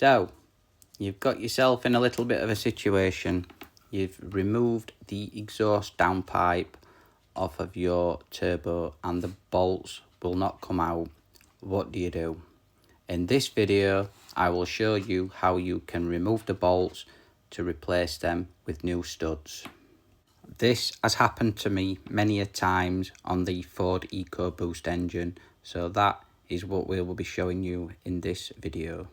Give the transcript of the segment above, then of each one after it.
So, you've got yourself in a little bit of a situation. You've removed the exhaust downpipe off of your turbo and the bolts will not come out. What do? In this video, I will show you how you can remove the bolts to replace them with new studs. This has happened to me many a times on the Ford EcoBoost engine, so that is what we will be showing you in this video.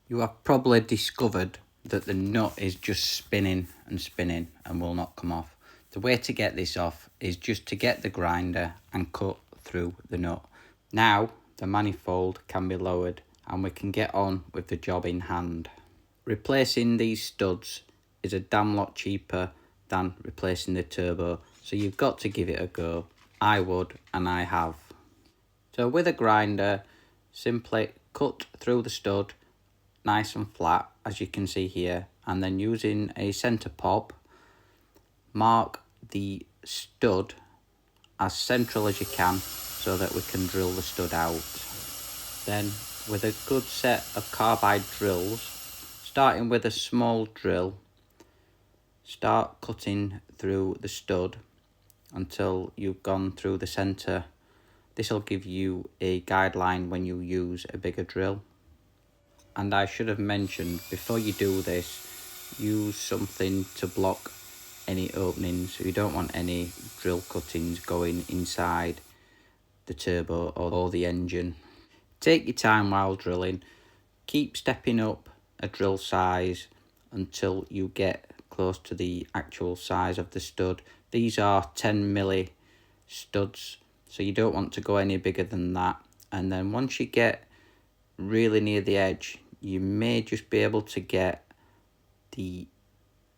You have probably discovered that the nut is just spinning and will not come off. The way to get this off is just to get the grinder and cut through the nut. Now the manifold can be lowered and we can get on with the job in hand. Replacing these studs is a damn lot cheaper than replacing the turbo, so you've got to give it a go. I would, and I have. So with a grinder, simply cut through the stud nice and flat, as you can see here, and then using a centre pop, mark the stud as central as you can so that we can drill the stud out. Then with a good set of carbide drills, starting with a small drill, start cutting through the stud until you've gone through the centre. This will give you a guideline when you use a bigger drill. And I should have mentioned, before you do this, use something to block any openings. So you don't want any drill cuttings going inside the turbo or the engine. Take your time while drilling. Keep stepping up a drill size until you get close to the actual size of the stud. These are 10mm studs, so you don't want to go any bigger than that. And then once you get really near the edge, you may just be able to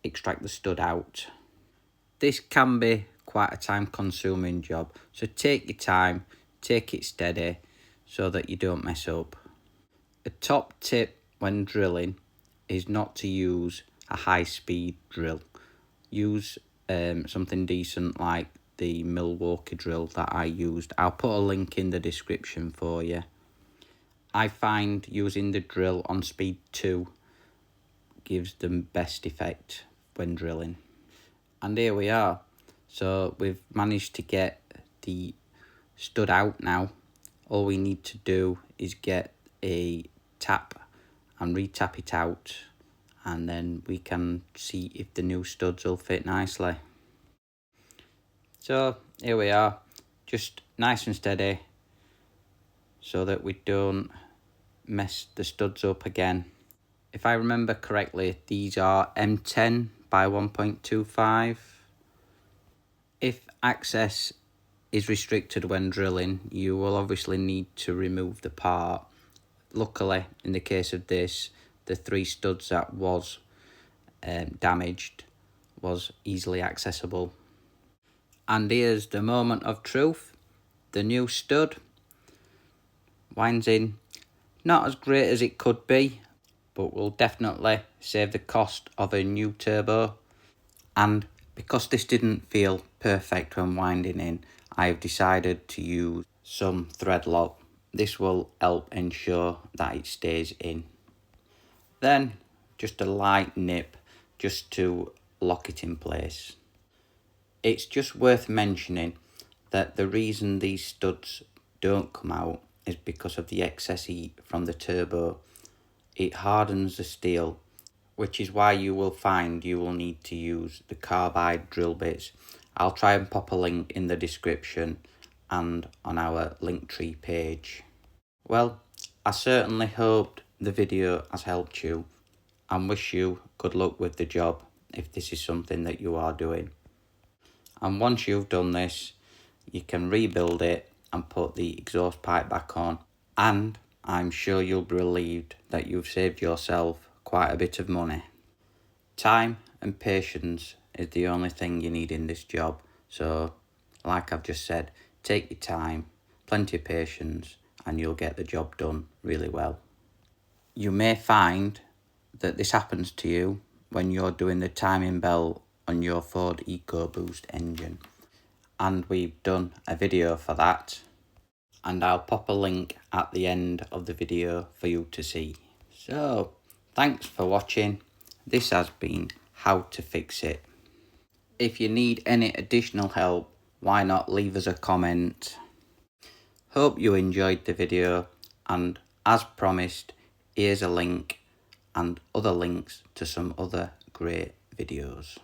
extract the stud out. This can be quite a time consuming job, so take your time, take it steady so that you don't mess up. A top tip when drilling is not to use a high speed drill. Use something decent like the Milwaukee drill that I used. I'll put a link in the description for you. I find using the drill on speed 2 gives the best effect when drilling. And here we are. So we've managed to get the stud out now. All we need to do is get a tap and re-tap it out, and then we can see if the new studs will fit nicely. So here we are, just nice and steady so that we don't mess the studs up again. If I remember correctly, these are M10 by 1.25. If access is restricted when drilling, you will obviously need to remove the part. Luckily, in the case of this, the 3 studs that was damaged was easily accessible. And here's the moment of truth. The new stud winds in. Not as great as it could be, but will definitely save the cost of a new turbo. And because this didn't feel perfect when winding in, I've decided to use some thread lock. This will help ensure that it stays in. Then just a light nip just to lock it in place. It's just worth mentioning that the reason these studs don't come out is because of the excess heat from the turbo. It hardens the steel, which is why you will find you will need to use the carbide drill bits. I'll try and pop a link in the description and on our Linktree page. Well, I certainly hope the video has helped you and wish you good luck with the job if this is something that you are doing. And once you've done this, you can rebuild it and put the exhaust pipe back on, and I'm sure you'll be relieved that you've saved yourself quite a bit of money. Time and patience is the only thing you need in this job, so like I've just said, take your time, plenty of patience, and you'll get the job done really well. You may find that this happens to you when you're doing the timing belt on your Ford EcoBoost engine, and we've done a video for that, and I'll pop a link at the end of the video for you to see. So, thanks for watching. This has been How to Fix It. If you need any additional help, why not leave us a comment. Hope you enjoyed the video, and as promised, here's a link and other links to some other great videos.